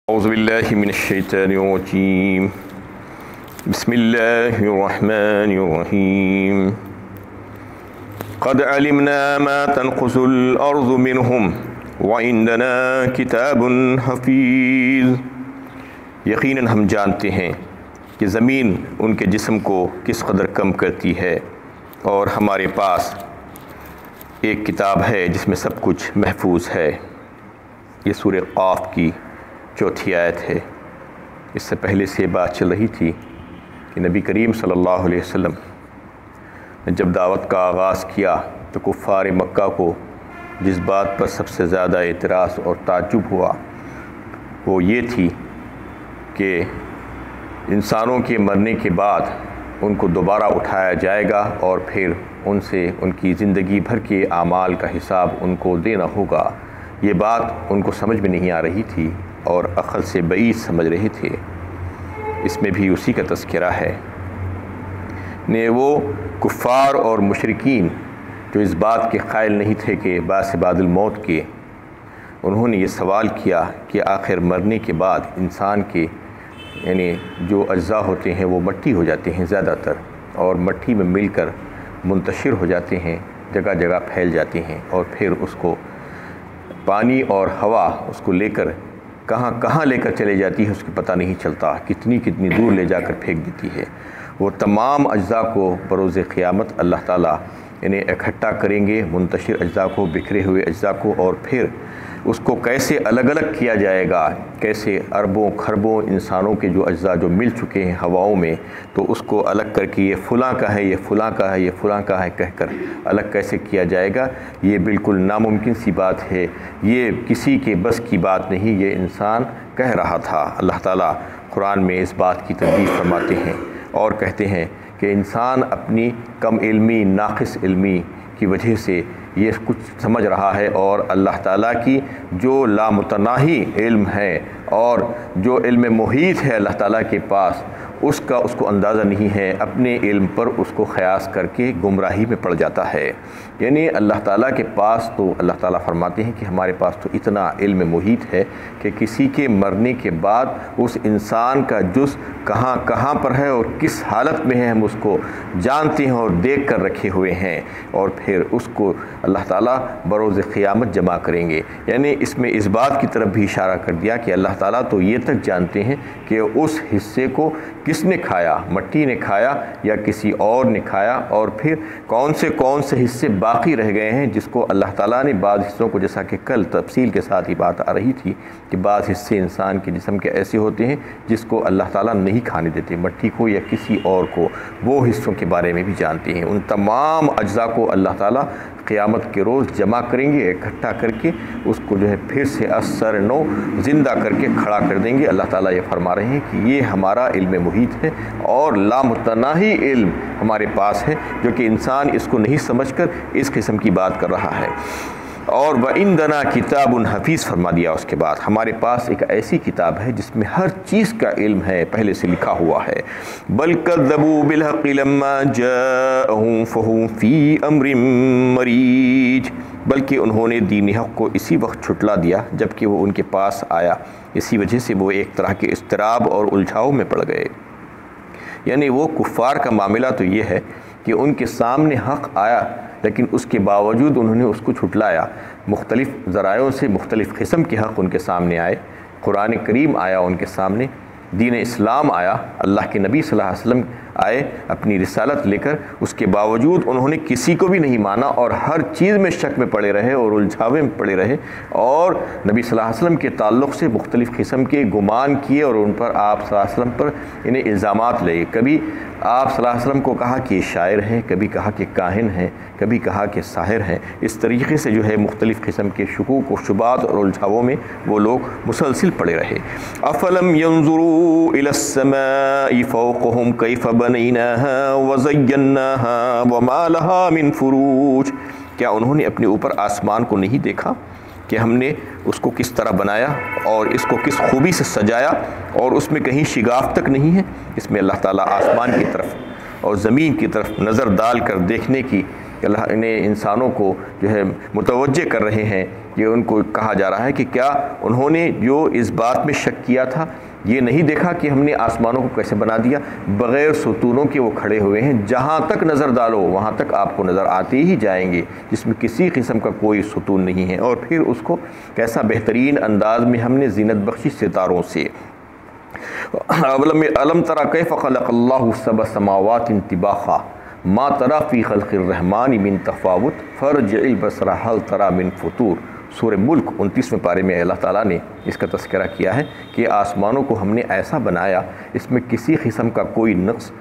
اعوذ باللہ من الشیطان الرجیم بسم اللہ الرحمن الرحیم قد علمنا ما تنقص الارض منہم وعندنا کتاب حفیظ۔ یقیناً ہم جانتے ہیں کہ زمین ان کے جسم کو کس قدر کم کرتی ہے، اور ہمارے پاس ایک کتاب ہے جس میں سب کچھ محفوظ ہے۔ یہ سورہ قاف کی چوتھی آیت ہے۔ اس سے پہلے سے بات چل رہی تھی کہ نبی کریم صلی اللہ علیہ وسلم نے جب دعوت کا آغاز کیا تو کفار مکہ کو جس بات پر سب سے زیادہ اعتراض اور تعجب ہوا وہ یہ تھی کہ انسانوں کے مرنے کے بعد ان کو دوبارہ اٹھایا جائے گا اور پھر ان سے ان کی زندگی بھر کے اعمال کا حساب ان کو دینا ہوگا۔ یہ بات ان کو سمجھ میں نہیں آ رہی تھی اور عقل سے بعید سمجھ رہے تھے۔ اس میں بھی اسی کا تذکرہ ہے نے وہ کفار اور مشرکین جو اس بات کے قائل نہیں تھے کہ بعث بعد الموت کے، انہوں نے یہ سوال کیا کہ آخر مرنے کے بعد انسان کے یعنی جو اجزاء ہوتے ہیں وہ مٹی ہو جاتے ہیں زیادہ تر، اور مٹی میں مل کر منتشر ہو جاتے ہیں، جگہ جگہ پھیل جاتے ہیں، اور پھر اس کو پانی اور ہوا اس کو لے کر کہاں کہاں لے کر چلے جاتی ہے اس کو پتہ نہیں چلتا، کتنی کتنی دور لے جا کر پھینک دیتی ہے۔ وہ تمام اجزاء کو بروز قیامت اللہ تعالیٰ انہیں اکٹھا کریں گے، منتشر اجزاء کو، بکھرے ہوئے اجزاء کو، اور پھر اس کو کیسے الگ الگ کیا جائے گا، کیسے اربوں کھربوں انسانوں کے جو اجزاء جو مل چکے ہیں ہواؤں میں، تو اس کو الگ کر کے یہ فلاں کا ہے، یہ فلاں کا ہے، یہ فلاں کا ہے کہہ کر الگ کیسے کیا جائے گا، یہ بالکل ناممکن سی بات ہے، یہ کسی کے بس کی بات نہیں، یہ انسان کہہ رہا تھا۔ اللہ تعالیٰ قرآن میں اس بات کی تردید فرماتے ہیں اور کہتے ہیں کہ انسان اپنی کم علمی، ناقص علمی کی وجہ سے یہ کچھ سمجھ رہا ہے، اور اللہ تعالیٰ کی جو لامتناہی علم ہے اور جو علم محیط ہے اللہ تعالیٰ کے پاس، اس کو اندازہ نہیں ہے، اپنے علم پر اس کو قیاس کر کے گمراہی میں پڑ جاتا ہے۔ یعنی اللہ تعالیٰ کے پاس تو اللہ تعالیٰ فرماتے ہیں کہ ہمارے پاس تو اتنا علم محیط ہے کہ کسی کے مرنے کے بعد اس انسان کا جز کہاں کہاں پر ہے اور کس حالت میں ہے ہم اس کو جانتے ہیں اور دیکھ کر رکھے ہوئے ہیں، اور پھر اس کو اللہ تعالیٰ بروز قیامت جمع کریں گے۔ یعنی اس میں اس بات کی طرف بھی اشارہ کر دیا کہ اللہ تعالیٰ تو یہ تک جانتے ہیں کہ اس حصے کو کس نے کھایا، مٹی نے کھایا یا کسی اور نے کھایا، اور پھر کون سے حصے باقی رہ گئے ہیں جس کو اللہ تعالیٰ نے بعض حصوں کو، جیسا کہ کل تفصیل کے ساتھ ہی بات آ رہی تھی کہ بعض حصے انسان کے جسم کے ایسے ہوتے ہیں جس کو اللہ تعالیٰ نہیں کھانے دیتے، مٹی کو یا کسی اور کو، وہ حصوں کے بارے میں بھی جانتے ہیں۔ ان تمام اجزاء کو اللہ تعالیٰ قیامت کے روز جمع کریں گے، اکٹھا کر کے اس کو جو ہے پھر سے اثر نو زندہ کر کے کھڑا کر دیں گے۔ اللہ تعالیٰ یہ فرما رہے ہیں کہ یہ ہمارا علم محیط ہے اور لامتناہی علم ہمارے پاس ہے، جو کہ انسان اس کو نہیں سمجھ کر اس قسم کی بات کر رہا ہے۔ اور وَعِندَنَا كِتَابٌ حفیظ فرما دیا اس کے بعد، ہمارے پاس ایک ایسی کتاب ہے جس میں ہر چیز کا علم ہے، پہلے سے لکھا ہوا ہے۔ بَلْ كَذَّبُوا بِالْحَقِّ لَمَّا جَاءَهُمْ فَهُمْ فِي أَمْرٍ مَّرِيجٍ، بلکہ انہوں نے دین حق کو اسی وقت چھٹلا دیا جب کہ وہ ان کے پاس آیا، اسی وجہ سے وہ ایک طرح کے اضطراب اور الجھاؤ میں پڑ گئے۔ یعنی وہ کفار کا معاملہ تو یہ ہے کہ ان کے سامنے حق آیا لیکن اس کے باوجود انہوں نے اس کو چھٹلایا، مختلف ذرائعوں سے مختلف قسم کے حق ان کے سامنے آئے، قرآن کریم آیا ان کے سامنے، دین اسلام آیا، اللہ کے نبی صلی اللہ علیہ وسلم آئے اپنی رسالت لے کر، اس کے باوجود انہوں نے کسی کو بھی نہیں مانا اور ہر چیز میں شک میں پڑے رہے اور الجھاوے میں پڑے رہے، اور نبی صلی اللہ علیہ وسلم کے تعلق سے مختلف قسم کے گمان کیے اور ان پر آپ صلی اللہ علیہ وسلم پر انہیں الزامات لگے۔ کبھی آپ صلی اللہ علیہ وسلم کو کہا کہ یہ شاعر ہیں، کبھی کہا کہ کاہن ہیں، کبھی کہا کہ ساحر ہیں، اس طریقے سے جو ہے مختلف قسم کے شکوک و شبہات اور الجھاووں میں وہ لوگ مسلسل پڑے رہے۔ افلم ينظروا الى السماء فوقهم كيف بنيناها وزيناها وما لها من فروج، کیا انہوں نے اپنے اوپر آسمان کو نہیں دیکھا کہ ہم نے اس کو کس طرح بنایا اور اس کو کس خوبی سے سجایا، اور اس میں کہیں شگاف تک نہیں ہے۔ اس میں اللہ تعالیٰ آسمان کی طرف اور زمین کی طرف نظر ڈال کر دیکھنے کی اللہ انہیں انسانوں کو جو ہے متوجہ کر رہے ہیں یہ ان کو کہا جا رہا ہے کہ کیا انہوں نے جو اس بات میں شک کیا تھا یہ نہیں دیکھا کہ ہم نے آسمانوں کو کیسے بنا دیا، بغیر ستونوں کے وہ کھڑے ہوئے ہیں، جہاں تک نظر ڈالو وہاں تک آپ کو نظر آتے ہی جائیں گے، جس میں کسی قسم کا کوئی ستون نہیں ہے، اور پھر اس کو کیسا بہترین انداز میں ہم نے زینت بخشی ستاروں سے۔ الم تری کیف خلق اللہ سبع سماوات طباقا ما تری فی خلق الرحمن من تفاوت فارجع البصر هل تری من فطور۔ سورہ ملک 29ویں پارے میں اللہ تعالیٰ نے اس کا تذکرہ کیا ہے کہ آسمانوں کو ہم نے ایسا بنایا اس میں کسی قسم کا کوئی نقص،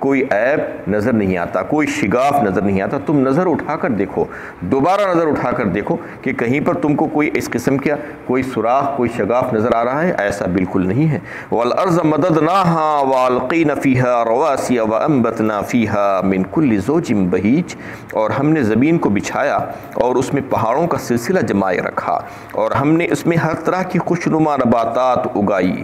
کوئی عیب نظر نہیں آتا، کوئی شگاف نظر نہیں آتا۔ تم نظر اٹھا کر دیکھو، دوبارہ نظر اٹھا کر دیکھو کہ کہیں پر تم کو کوئی اس قسم کا کوئی سوراخ، کوئی شگاف نظر آ رہا ہے، ایسا بالکل نہیں ہے۔ وَالْأَرْضَ مَدَدْنَاهَا وَأَلْقَيْنَا فِيهَا رَوَاسِيَ وَأَنبَتْنَا فِيهَا مِنْ كُلِّ زَوْجٍ بَهِيجٍ، اور ہم نے زمین کو بچھایا اور اس میں پہاڑوں کا سلسلہ جمائے رکھا، اور ہم نے اس میں ہر طرح کی خوشنما نباتات اگائی۔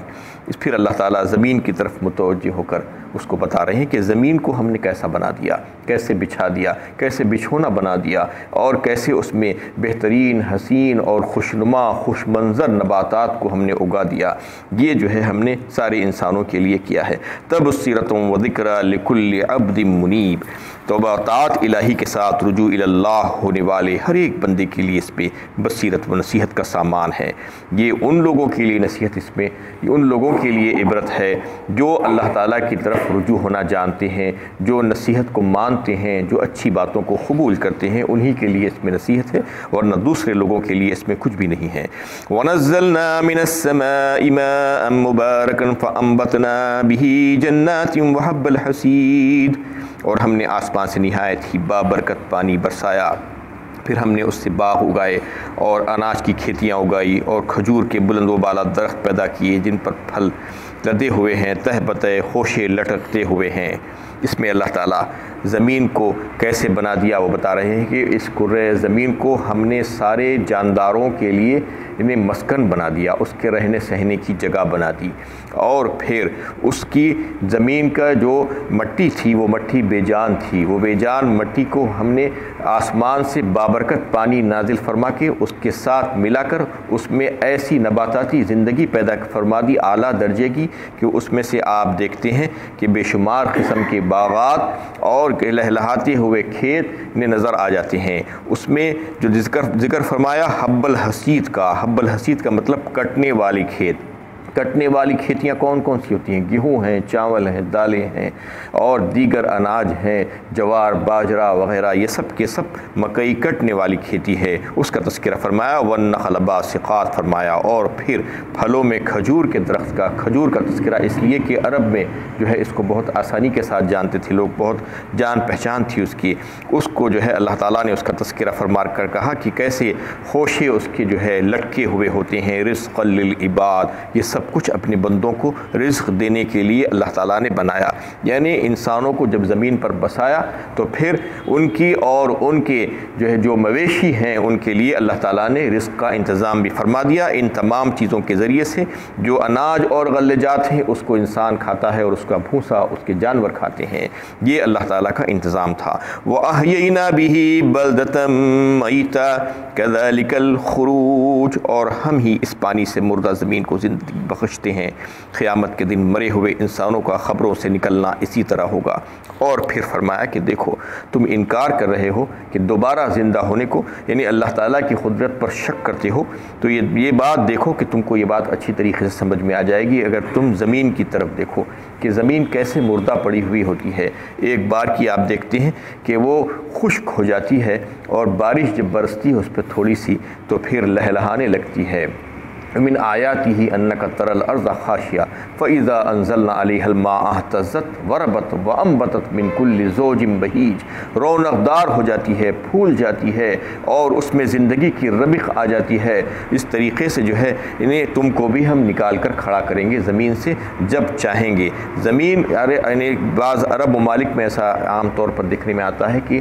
پھر اللہ تعالیٰ زمین کی طرف متوجہ ہو کر اس کو بتا رہے ہیں کہ زمین کو ہم نے کیسا بنا دیا، کیسے بچھا دیا، کیسے بچھونا بنا دیا، اور کیسے اس میں بہترین، حسین اور خوشنما، خوش منظر نباتات کو ہم نے اگا دیا۔ یہ جو ہے ہم نے سارے انسانوں کے لیے کیا ہے۔ تبصرۃ و ذکریٰ لکل عبد منیب، توبہ طاعت الہی کے ساتھ رجوع اللہ ہونے والے ہر ایک بندے کے لیے اس پہ بصیرت و نصیحت کا سامان ہے۔ یہ ان لوگوں کے لیے نصیحت، اس میں یہ ان لوگوں کے لیے عبرت ہے جو اللہ تعالیٰ کی طرف رجوع ہونا جانتے ہیں، جو نصیحت کو مانتے ہیں، جو اچھی باتوں کو قبول کرتے ہیں، انہی کے لیے اس میں نصیحت ہے، ورنہ دوسرے لوگوں کے لیے اس میں کچھ بھی نہیں ہے۔ وَنَزَّلْنَا مِنَ السَّمَاءِ مَاءً مُبَارَكًا فَأَنبَتْنَا بِهِ جَنَّاتٍ وَحَبَّ الْحَصِيدِ، اور ہم نے آسمان سے نہایت ہی بابرکت پانی برسایا، پھر ہم نے اس سے باغ اگائے اور اناج کی کھیتیاں اگائی، اور کھجور کے بلند و بالا درخت پیدا کیے جن پر پھل لدے ہوئے ہیں، تہ بتہ خوشے لٹکتے ہوئے ہیں۔ اس میں اللہ تعالیٰ زمین کو کیسے بنا دیا وہ بتا رہے ہیں کہ اس کرۂ زمین کو ہم نے سارے جانداروں کے لیے انہیں مسکن بنا دیا، اس کے رہنے سہنے کی جگہ بنا دی، اور پھر اس کی زمین کا جو مٹی تھی وہ مٹی بے جان تھی، وہ بے جان مٹی کو ہم نے آسمان سے بابرکت پانی نازل فرما کے اس کے ساتھ ملا کر اس میں ایسی نباتاتی زندگی پیدا فرما دی اعلیٰ درجے کی کہ اس میں سے آپ دیکھتے ہیں کہ بے شمار قسم کے باغات اور لہلہاتے ہوئے کھیت انہیں نظر آ جاتے ہیں۔ اس میں جو ذکر فرمایا حب الحصید کا، حب الحصید کا مطلب کٹنے والی کھیت۔ کٹنے والی کھیتیاں کون کون سی ہوتی ہیں؟ گیہوں ہیں، چاول ہیں، دالیں ہیں، اور دیگر اناج ہیں، جوار، باجرہ وغیرہ، یہ سب کے سب مکئی کٹنے والی کھیتی ہے، اس کا تذکرہ فرمایا۔ والنخل باسقات فرمایا، اور پھر پھلوں میں کھجور کے درخت کا، کھجور کا تذکرہ اس لیے کہ عرب میں جو ہے اس کو بہت آسانی کے ساتھ جانتے تھے لوگ، بہت جان پہچان تھی اس کی، اس کو جو ہے اللہ تعالیٰ نے اس کا تذکرہ فرما کر کہا کہ کیسے خوشے اس کے جو ہے لٹکے ہوئے ہوتے ہیں، رزق للعباد، یہ سب کچھ اپنے بندوں کو رزق دینے کے لیے اللہ تعالیٰ نے بنایا۔ یعنی انسانوں کو جب زمین پر بسایا تو پھر ان کی اور ان کے جو مویشی ہیں ان کے لیے اللہ تعالیٰ نے رزق کا انتظام بھی فرما دیا۔ ان تمام چیزوں کے ذریعے سے جو اناج اور غلہ جات ہیں اس کو انسان کھاتا ہے، اور اس کا بھوسا اس کے جانور کھاتے ہیں، یہ اللہ تعالیٰ کا انتظام تھا۔ وَأَحْيَيْنَا بِهِ بَلْدَةً مَيْتًا كَذَلِكَ الْخُرُوجُ، اور ہم ہی اس پانی سے مردہ زمین کو زندگی بخشتے ہیں، قیامت کے دن مرے ہوئے انسانوں کا خبروں سے نکلنا اسی طرح ہوگا۔ اور پھر فرمایا کہ دیکھو تم انکار کر رہے ہو کہ دوبارہ زندہ ہونے کو، یعنی اللہ تعالیٰ کی قدرت پر شک کرتے ہو، تو یہ بات دیکھو کہ تم کو یہ بات اچھی طریقے سے سمجھ میں آ جائے گی اگر تم زمین کی طرف دیکھو کہ زمین کیسے مردہ پڑی ہوئی ہوتی ہے۔ ایک بار کی آپ دیکھتے ہیں کہ وہ خشک ہو جاتی ہے، اور بارش جب برستی ہے اس پہ تھوڑی سی تو پھر لہلہانے لگتی ہے۔ من آیاتہ انک تری الارض خاشعہ فاذا انزلنا علیہا الماء اہتزت وربت وانبتت من کل زوج بہیج، رونق دار ہو جاتی ہے، پھول جاتی ہے، اور اس میں زندگی کی ربق آ جاتی ہے۔ اس طریقے سے جو ہے انہیں تم کو بھی ہم نکال کر کھڑا کریں گے زمین سے جب چاہیں گے۔ زمین یعنی بعض عرب ممالک میں ایسا عام طور پر دیکھنے میں آتا ہے کہ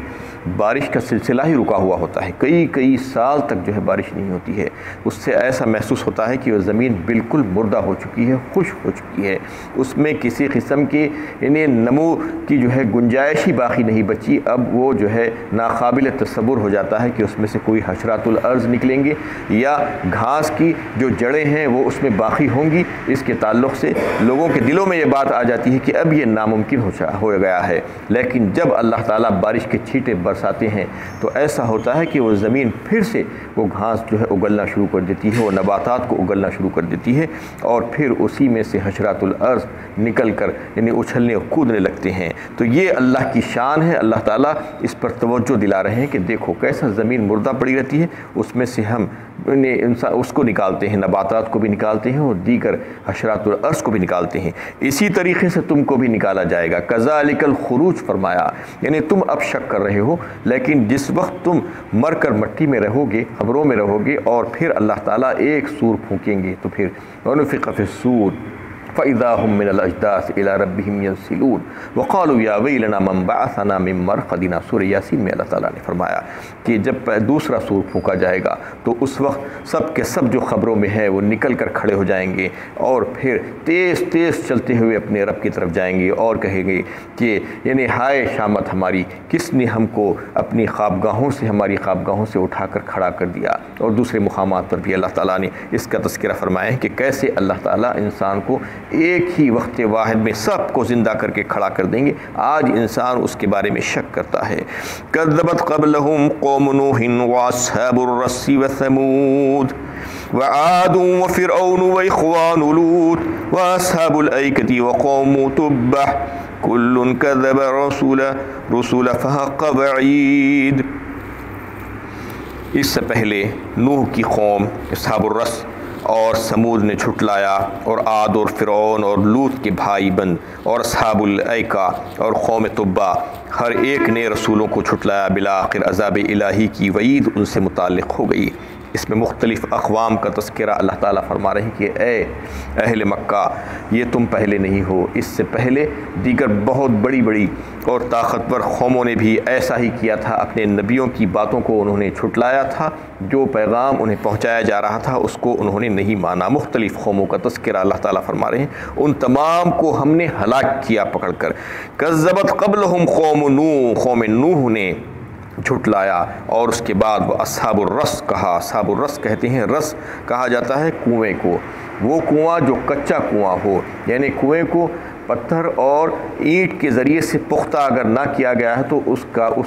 بارش کا سلسلہ ہی رکا ہوا ہوتا ہے، کئی سال تک جو ہے بارش نہیں ہوتی ہے، اس سے ایسا محسوس ہوتا ہے کہ وہ زمین بالکل مردہ ہو چکی ہے، خشک ہو چکی ہے، اس میں کسی قسم کی یعنی نمو کی جو ہے گنجائش ہی باقی نہیں بچی۔ اب وہ جو ہے ناقابل تصور ہو جاتا ہے کہ اس میں سے کوئی حشرات الارض نکلیں گے یا گھاس کی جو جڑیں ہیں وہ اس میں باقی ہوں گی۔ اس کے تعلق سے لوگوں کے دلوں میں یہ بات آ جاتی ہے کہ اب یہ ناممکن ہو گیا ہے، لیکن جب اللہ تعالیٰ بارش کے چھینٹے برساتے ہیں تو ایسا ہوتا ہے کہ وہ زمین پھر سے وہ گھاس جو ہے اگلنا شروع کر دیتی ہے، وہ نباتات کو اگلنا شروع کر دیتی ہے، اور پھر اسی میں سے حشرات الارض نکل کر یعنی اچھلنے اور کودنے لگتے ہیں۔ تو یہ اللہ کی شان ہے، اللہ تعالیٰ اس پر توجہ دلا رہے ہیں کہ دیکھو کیسا زمین مردہ پڑی رہتی ہے، اس میں سے ہم انسان اس کو نکالتے ہیں، نباتات کو بھی نکالتے ہیں اور دیگر حشرات الارض کو بھی نکالتے ہیں، اسی طریقے سے تم کو بھی نکالا جائے گا۔ کذالک الخروج فرمایا، یعنی تم اب شک کر رہے ہو، لیکن جس وقت تم مر کر مٹی میں رہو گے، قبروں میں رہو گے، اور پھر اللہ تعالیٰ ایک سور پھونکیں گے تو پھر ونفخ فی الصور فَإِذَا هُم مِّنَ الْأَجْدَاثِ إِلَىٰ رَبِّهِمْ يَنسِلُونَ وَقَالُوا يَا وَيْلَنَا مَن بَعَثَنَا مِن مَّرْقَدِنَا۔ سورہ یاسین میں اللہ تعالیٰ نے فرمایا کہ جب دوسرا سور پھونکا جائے گا تو اس وقت سب کے سب جو خبروں میں ہے وہ نکل کر کھڑے ہو جائیں گے اور پھر تیز تیز چلتے ہوئے اپنے رب کی طرف جائیں گے اور کہیں گے کہ یعنی ہائے شامت ہماری، کس نے ہم کو اپنی ہماری خوابگاہوں سے اٹھا کر کھڑا کر دیا۔ اور دوسرے مقامات پر بھی اللہ تعالیٰ نے اس کا تذکرہ فرمایا ہے کہ کیسے اللہ تعالیٰ انسان کو ایک ہی وقت واحد میں سب کو زندہ کر کے کھڑا کر دیں گے۔ آج انسان اس کے بارے میں شک کرتا ہے۔ کذبت قبلہم قوم نوح واصحاب الرس وثمود وعاد وفرعون واخوان لوط واصحاب الایکۃ وقوم تبع کل کذب رسول فحق وعید۔ اس سے پہلے نوح کی قوم اصحاب الرس اور سمود نے جھٹلایا، اور عاد اور فرعون اور لوط کے بھائی بند اور اصحاب الایکہ اور قوم تبع، ہر ایک نے رسولوں کو جھٹلایا، بالآخر عذاب الہی کی وعید ان سے متعلق ہو گئی۔ اس میں مختلف اقوام کا تذکرہ اللہ تعالیٰ فرما رہے ہیں کہ اے اہل مکہ، یہ تم پہلے نہیں ہو، اس سے پہلے دیگر بہت بڑی بڑی اور طاقتور قوموں نے بھی ایسا ہی کیا تھا، اپنے نبیوں کی باتوں کو انہوں نے جھٹلایا تھا، جو پیغام انہیں پہنچایا جا رہا تھا اس کو انہوں نے نہیں مانا۔ مختلف قوموں کا تذکرہ اللہ تعالیٰ فرما رہے ہیں، ان تمام کو ہم نے ہلاک کیا پکڑ کر۔ کذبت قبلہم قوم نوح نے جھٹلایا، اور اس کے بعد وہ اصحاب الرس کہا۔ اصحاب الرس کہتے ہیں، رس کہا جاتا ہے کنویں کو، وہ کنواں جو کچا کنواں ہو، یعنی کنویں کو پتھر اور اینٹ کے ذریعے سے پختہ اگر نہ کیا گیا ہے تو اس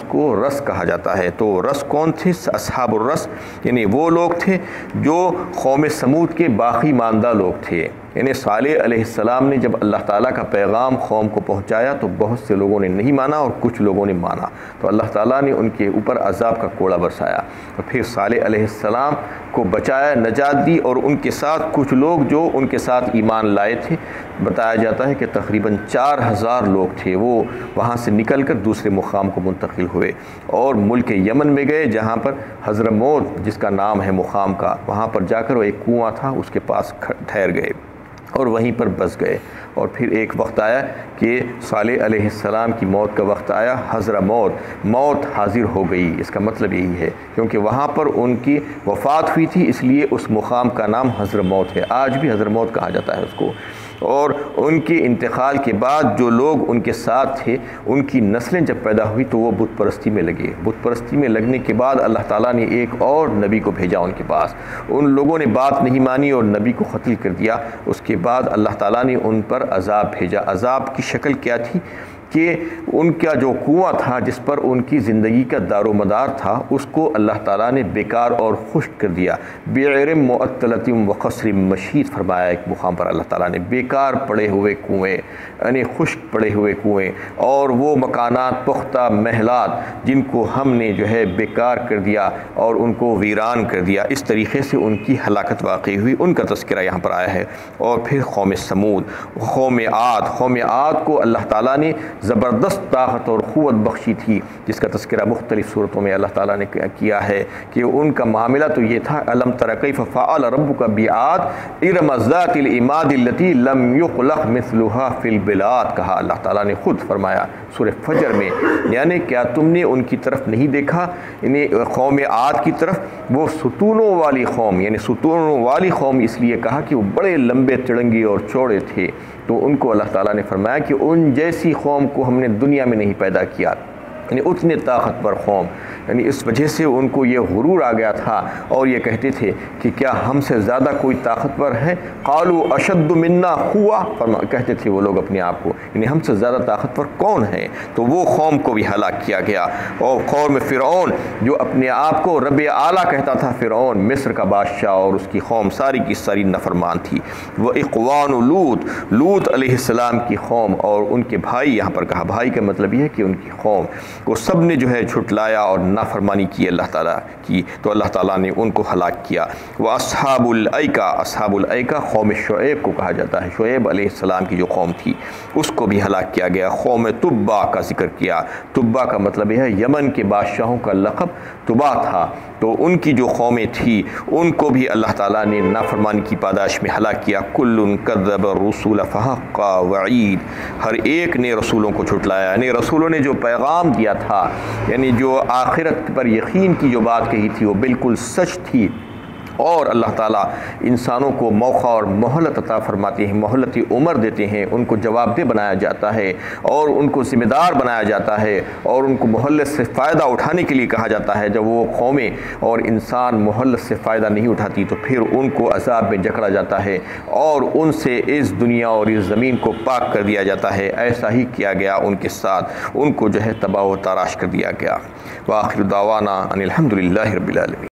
کو رس کہا جاتا ہے۔ تو رس کون تھے؟ اصحاب الرس یعنی وہ لوگ تھے جو قوم سمود کے باقی ماندہ لوگ تھے۔ یعنی صالح علیہ السلام نے جب اللہ تعالیٰ کا پیغام قوم کو پہنچایا تو بہت سے لوگوں نے نہیں مانا اور کچھ لوگوں نے مانا، تو اللہ تعالیٰ نے ان کے اوپر عذاب کا کوڑا برسایا، اور پھر صالح علیہ السلام کو بچایا، نجات دی، اور ان کے ساتھ کچھ لوگ جو ان کے ساتھ ایمان لائے تھے، بتایا جاتا ہے کہ تقریباً 4000 لوگ تھے، وہ وہاں سے نکل کر دوسرے مقام کو منتقل ہوئے اور ملک یمن میں گئے، جہاں پر حضرموت جس کا نام ہے مقام کا، وہاں پر جا کر وہ ایک کنواں تھا اس کے پاس ٹھہر گئے اور وہیں پر بس گئے۔ اور پھر ایک وقت آیا کہ صالح علیہ السلام کی موت کا وقت آیا، موت حاضر ہو گئی۔ اس کا مطلب یہی ہے کیونکہ وہاں پر ان کی وفات ہوئی تھی، اس لیے اس مقام کا نام حضرموت ہے، آج بھی حضرموت کہا جاتا ہے اس کو۔ اور ان کے انتقال کے بعد جو لوگ ان کے ساتھ تھے، ان کی نسلیں جب پیدا ہوئی تو وہ بت پرستی میں لگے۔ بت پرستی میں لگنے کے بعد اللہ تعالیٰ نے ایک اور نبی کو بھیجا ان کے پاس، ان لوگوں نے بات نہیں مانی اور نبی کو قتل کر دیا۔ اس کے بعد اللہ تعالیٰ نے ان پر عذاب بھیجا۔ عذاب کی شکل کیا تھی کہ ان کا جو کنواں تھا جس پر ان کی زندگی کا دار و مدار تھا، اس کو اللہ تعالیٰ نے بیکار اور خشک کر دیا۔ بِعِرٍ مُعَطَّلَةٍ وَقَصْرٍ مَشِيدٍ فرمایا ایک مقام پر اللہ تعالیٰ نے، بیکار پڑے ہوئے کنویں، یعنی خشک پڑے ہوئے کنویں، اور وہ مکانات پختہ محلات جن کو ہم نے جو ہے بیکار کر دیا اور ان کو ویران کر دیا۔ اس طریقے سے ان کی ہلاکت واقع ہوئی، ان کا تذکرہ یہاں پر آیا ہے۔ اور پھر قوم سمود، قوم عاد کو اللہ تعالیٰ نے زبردست طاقت اور قوت بخشی تھی، جس کا تذکرہ مختلف صورتوں میں اللہ تعالیٰ نے کیا ہے کہ ان کا معاملہ تو یہ تھا، الم تر کیف فعل ربک بعاد ارم ذات العماد التی لم یخلق مثلها فی البلاد، کہا اللہ تعالیٰ نے خود فرمایا سورہ فجر میں، یعنی کیا تم نے ان کی طرف نہیں دیکھا، یعنی قوم عاد کی طرف، وہ ستونوں والی قوم، یعنی ستونوں والی قوم اس لیے کہا کہ وہ بڑے لمبے تڑنگی اور چوڑے تھے، تو ان کو اللہ تعالیٰ نے فرمایا کہ ان جیسی قوم کو ہم نے دنیا میں نہیں پیدا کیا، یعنی اتنے طاقتور قوم، یعنی اس وجہ سے ان کو یہ غرور آ گیا تھا اور یہ کہتے تھے کہ کیا ہم سے زیادہ کوئی طاقتور ہے، قالوا اشد منا قوة، کہتے تھے وہ لوگ اپنے آپ کو، یعنی ہم سے زیادہ طاقتور کون ہے، تو وہ قوم کو بھی ہلاک کیا گیا۔ اور قوم فرعون جو اپنے آپ کو رب اعلیٰ کہتا تھا، فرعون مصر کا بادشاہ، اور اس کی قوم ساری کی ساری نافرمان تھی۔ وہ اخوان لوط علیہ السلام کی قوم اور ان کے بھائی، یہاں پر کہا بھائی کا مطلب یہ ہے کہ ان کی قوم، وہ سب نے جو ہے جھٹلایا اور نافرمانی کی اللہ تعالیٰ کی، تو اللہ تعالیٰ نے ان کو ہلاک کیا۔ وہ اصحاب الایکہ قوم شعیب کو کہا جاتا ہے، شعیب علیہ السلام کی جو قوم تھی اس کو بھی ہلاک کیا گیا۔ قوم تبا کا ذکر کیا، تبا کا مطلب یہ ہے یمن کے بادشاہوں کا لقب تبا تھا، تو ان کی جو قومیں تھی ان کو بھی اللہ تعالیٰ نے نافرمانی کی پاداش میں ہلاک کیا۔ کل کذب الرسول فحق وعید، ہر ایک نے رسولوں کو جھٹلایا، یعنی رسولوں نے جو پیغام دیا تھا، یعنی جو آخرت پر یقین کی جو بات کہی تھی وہ بالکل سچ تھی، اور اللہ تعالیٰ انسانوں کو موقع اور مہلت عطا فرماتے ہیں، مہلتی عمر دیتے ہیں، ان کو جواب دہ بنایا جاتا ہے اور ان کو ذمہ دار بنایا جاتا ہے، اور ان کو مہلت سے فائدہ اٹھانے کے لیے کہا جاتا ہے۔ جب وہ قومیں اور انسان مہلت سے فائدہ نہیں اٹھاتی تو پھر ان کو عذاب میں جکڑا جاتا ہے اور ان سے اس دنیا اور اس زمین کو پاک کر دیا جاتا ہے۔ ایسا ہی کیا گیا ان کے ساتھ، ان کو جو ہے تباہ و تاراش کر دیا گیا۔ وآخر دعوانا ان الحمد للہ رب العالمین۔